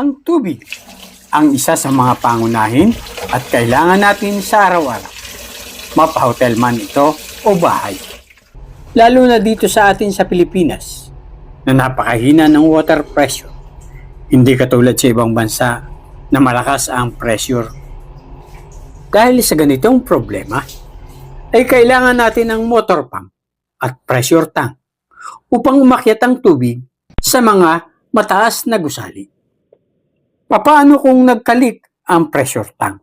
Ang tubig ang isa sa mga pangunahin at kailangan natin sa araw-araw. Mapa-hotel man ito o bahay. Lalo na dito sa atin sa Pilipinas na napakahina ng water pressure. Hindi katulad sa ibang bansa na malakas ang pressure. Dahil sa ganitong problema, ay kailangan natin ng motor pump at pressure tank upang umakyat ang tubig sa mga mataas na gusali. Paano kung nagkalik ang pressure tank?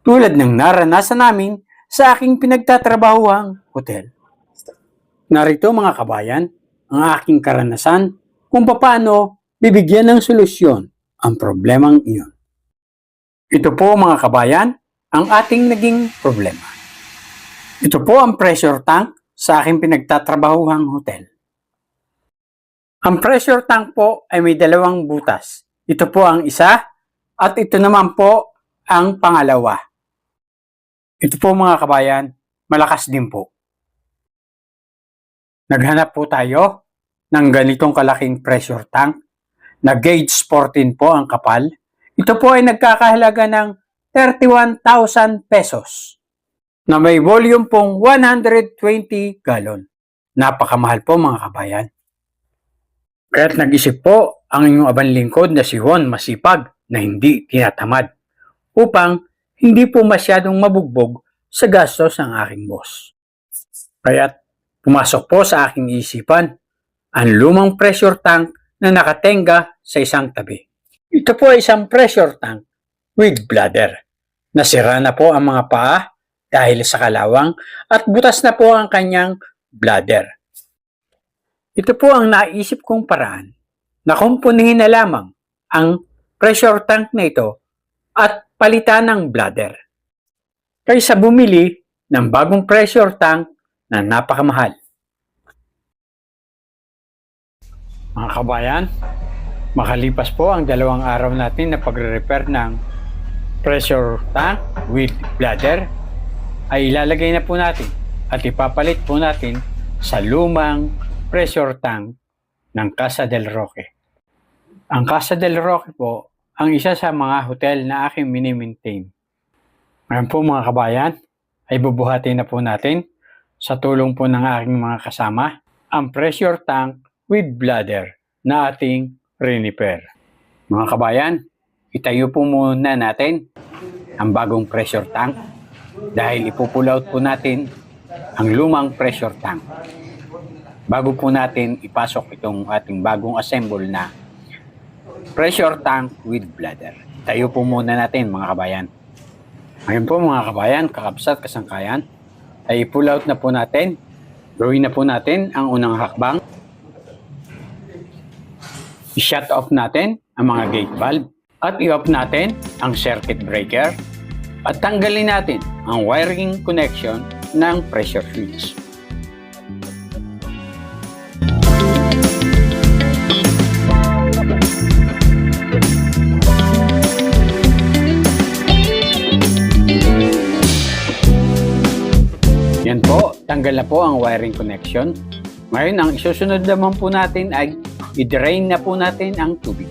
Tulad ng naranasan namin sa aking pinagtatrabahuang hotel. Narito mga kabayan, ang aking karanasan kung paano bibigyan ng solusyon ang problemang iyon. Ito po mga kabayan, ang ating naging problema. Ito po ang pressure tank sa aking pinagtatrabahuang hotel. Ang pressure tank po ay may dalawang butas. Ito po ang isa at ito naman po ang pangalawa. Ito po mga kabayan, malakas din po. Naghanap po tayo ng ganitong kalaking pressure tank na gauge 14 po ang kapal. Ito po ay nagkakahalaga ng 31,000 pesos na may volume pong 120 gallon. Napakamahal po mga kabayan. Kaya't nag-isip po ang inyong abang lingkod na si Juan Masipag na hindi tinatamad upang hindi po masyadong mabugbog sa gastos ng aking boss. Kaya't pumasok po sa aking isipan ang lumang pressure tank na nakatenga sa isang tabi. Ito po ay isang pressure tank with bladder. Nasira na po ang mga paa dahil sa kalawang at butas na po ang kanyang bladder. Ito po ang naisip kong paraan na kumpunihin na lamang ang pressure tank na ito at palitan ng bladder kaysa bumili ng bagong pressure tank na napakamahal. Mga kabayan, makalipas po ang 2 araw natin na pagre-repair ng pressure tank with bladder, ay ilalagay na po natin at ipapalit po natin sa lumang pressure tank ng Casa del Roque. Ang Casa del Roque po ang isa sa mga hotel na aking mini-maintain. Ngayon po mga kabayan, ay bubuhatin na po natin sa tulong po ng aking mga kasama ang pressure tank with bladder na ating re-repair. Mga kabayan, itayo po muna natin ang bagong pressure tank dahil ipupull out po natin ang lumang pressure tank bago po natin ipasok itong ating bagong assemble na pressure tank with bladder. Tayo po muna natin mga kabayan. Ngayon po mga kabayan, kakabsat kasangkayan, ay pull out na po natin. Gawin na po natin ang unang hakbang. I-shut off natin ang mga gate valve at i-off natin ang circuit breaker at tanggalin natin ang wiring connection ng pressure switch. Yan po, tanggal na po ang wiring connection. Ngayon, ang isusunod naman po natin ay i-drain na po natin ang tubig.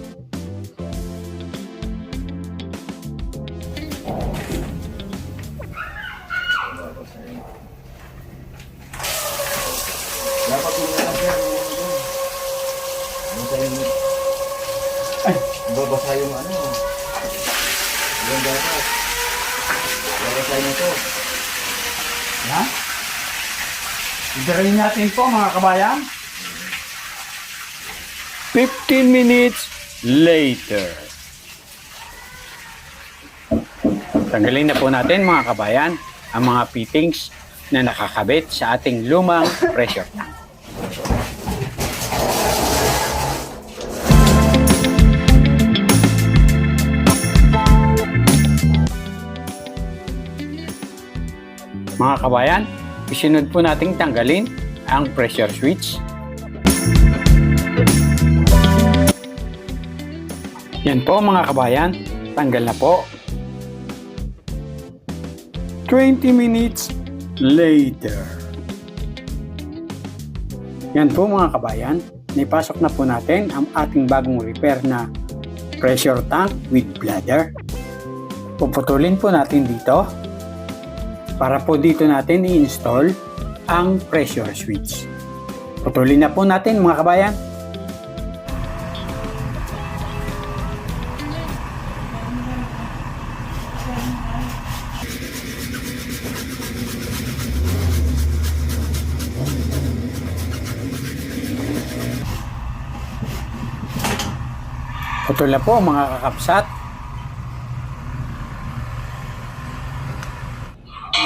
Dapat mo na lang ay, babasa yung ano. Yung dapat. Babasa yung ito. Ha? I-drain natin po mga kabayan. 15 minutes later. Tanggalin na po natin mga kabayan ang mga fittings na nakakabit sa ating lumang pressure tank. Mga kabayan, isunod po nating tanggalin ang pressure switch. Yan po mga kabayan, tanggal na po. 20 minutes later. Yan po mga kabayan, naipasok na po natin ang ating bagong repair na pressure tank with bladder. Puputulin po natin dito para po dito natin i-install ang pressure switch. Putulin na po natin mga kabayan. Putol na po mga kakapsat.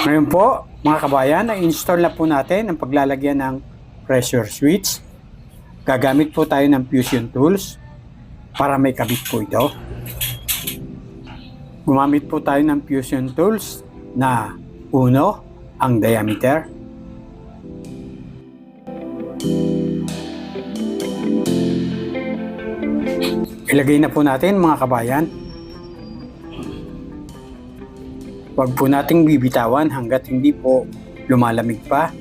Ngayon po mga kabayan, na-install na po natin ang paglalagyan ng pressure switch. Gagamit po tayo ng fusion tools para may kabit po ito. Gumamit po tayo ng fusion tools na 1 ang diameter. Ilagay na po natin mga kabayan. Huwag po nating bibitawan hanggat hindi po lumalamig pa.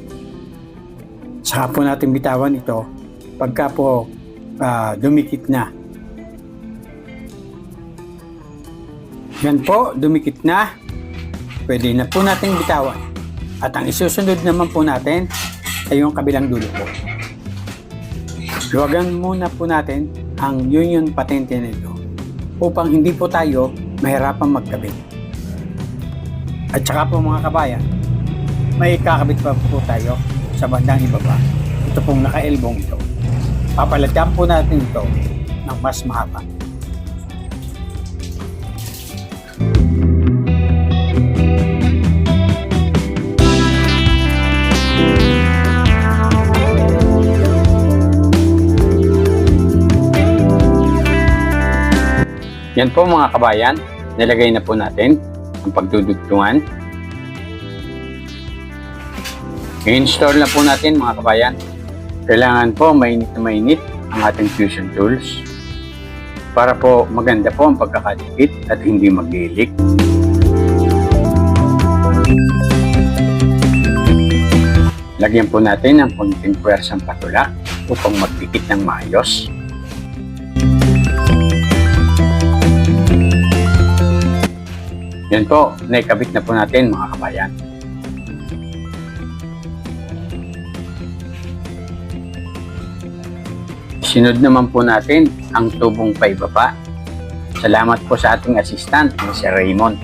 Saka po natin bitawan ito pagka po dumikit na. Yan po, dumikit na. Pwede na po natin bitawan. At ang isusunod naman po natin ay yung kabilang dulo po. Luwagan muna po natin ang union patente nito upang hindi po tayo mahirapan magkabit. At saka po mga kabayan, may kakabit pa po tayo sa bandang ibaba. Ito pong naka-elbong ito. Papalagyan po natin ito ng mas mahaba. Yan po mga kabayan, nilagay na po natin ang pagdudugtungan. I-install na po natin mga kabayan. Kailangan po mainit na mainit ang ating fusion tools para po maganda po ang pagkakadikit at hindi mag-leak. Lagyan po natin ng konting puwersang patulak upang magdikit ng maayos. Yan po, naikabit na po natin mga kabayan. Sinod naman po natin ang tubong paibaba. Salamat po sa ating assistant na si Raymond.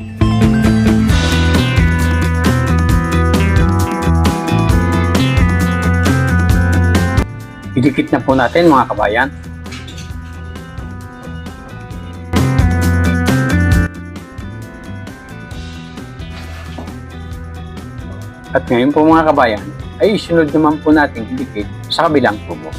Idikit na po natin mga kabayan. At ngayon po mga kabayan, ay sunod naman po natin idikit sa kabilang tubo.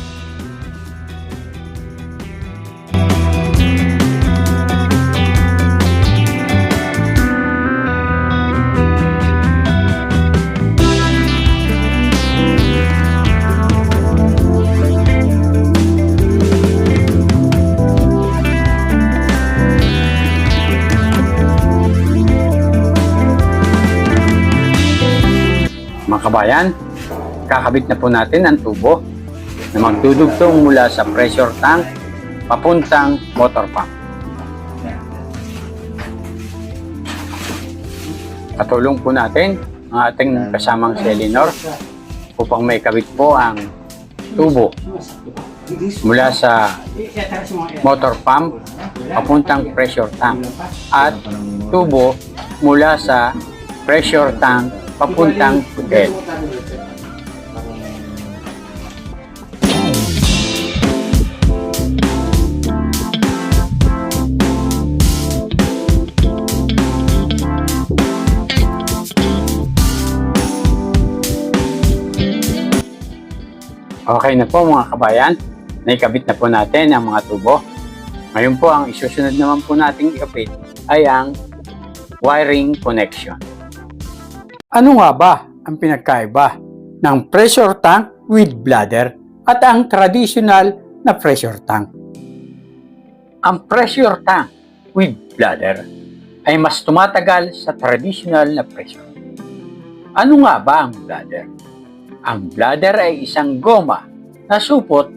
Mga kabayan, kakabit na po natin ang tubo na magdudugtong mula sa pressure tank papuntang motor pump. Katulong po natin ang ating kasamang selenor upang may kabit po ang tubo mula sa motor pump papuntang pressure tank at tubo mula sa pressure tank papuntang hotel. Okay na po mga kabayan, naikabit na po natin ang mga tubo. Ngayon po ang isusunod naman po nating ikabit ay ang wiring connection. Ano nga ba ang pinagkaiba ng pressure tank with bladder at ang traditional na pressure tank? Ang pressure tank with bladder ay mas tumatagal sa traditional na pressure. Ano nga ba ang bladder? Ang bladder ay isang goma na supot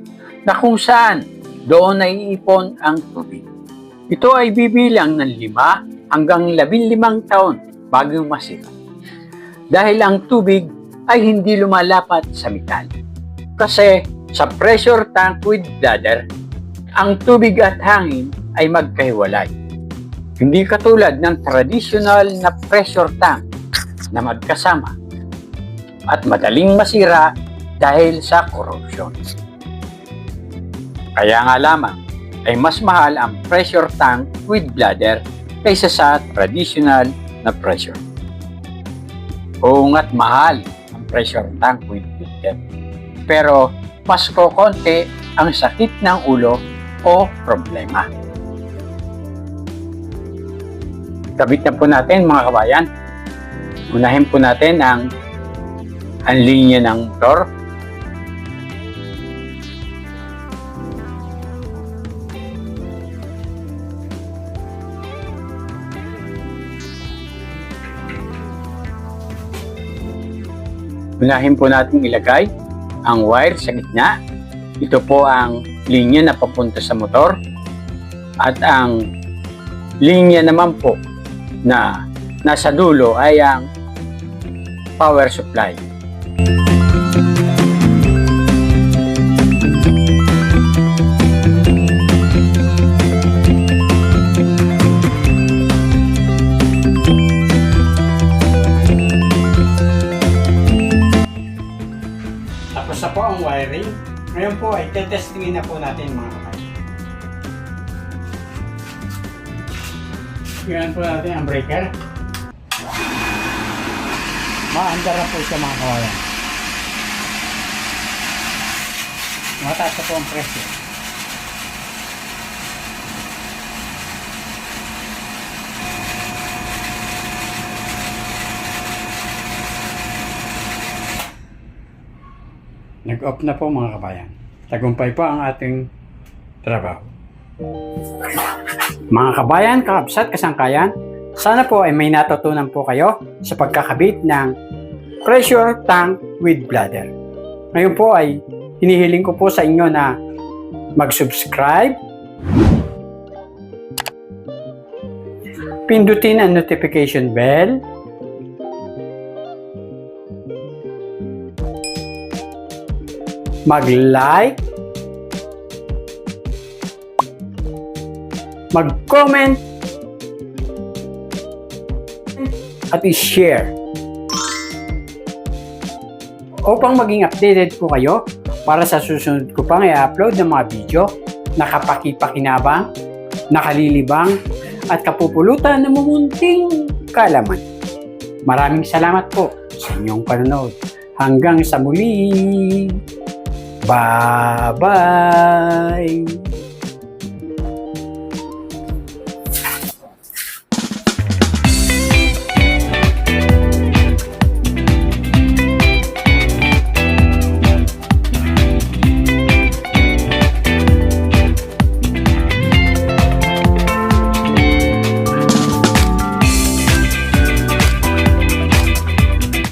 na kung saan doon naiipon ang tubig. Ito ay bibilang ng 5 hanggang 15 taon bago masira. Dahil ang tubig ay hindi lumalapat sa metal. Kasi sa pressure tank with bladder, ang tubig at hangin ay magkahiwalay. Hindi katulad ng traditional na pressure tank na magkasama at madaling masira dahil sa corrosion. Kaya nga lamang ay mas mahal ang pressure tank with bladder kaysa sa traditional na pressure. Oo nga't mahal ang pressure tank with bladder. Pero mas kokonti ang sakit ng ulo o problema. Kabit na po natin mga kabayan. Unahin po natin ang linya ng motor. Unahin po natin ilagay ang wire sa gitna. Ito po ang linya na papunta sa motor. At ang linya naman po na nasa dulo ay ang power supply. Tapos na po ang wiring. Ngayon po ay tetestingin na po natin mga kapatid. Tingnan po natin ang breaker. Maandar na po siya mga kawayan. Mataas na po ang presyo. Nag-off na po mga kabayan. Tagumpay po ang ating trabaho. Mga kabayan, kakabsat, kasangkayan, sana po ay may natutunan po kayo sa pagkakabit ng pressure tank with bladder. Ngayon po ay hinihiling ko po sa inyo na mag-subscribe, pindutin ang notification bell, mag-like, mag-comment, at i-share upang maging updated po kayo para sa susunod ko pang i-upload ng mga video na kapaki-pakinabang, nakalilibang, at kapupulutan ng mumunting kalaman. Maraming salamat po sa inyong panonood. Hanggang sa muli! Bye-bye!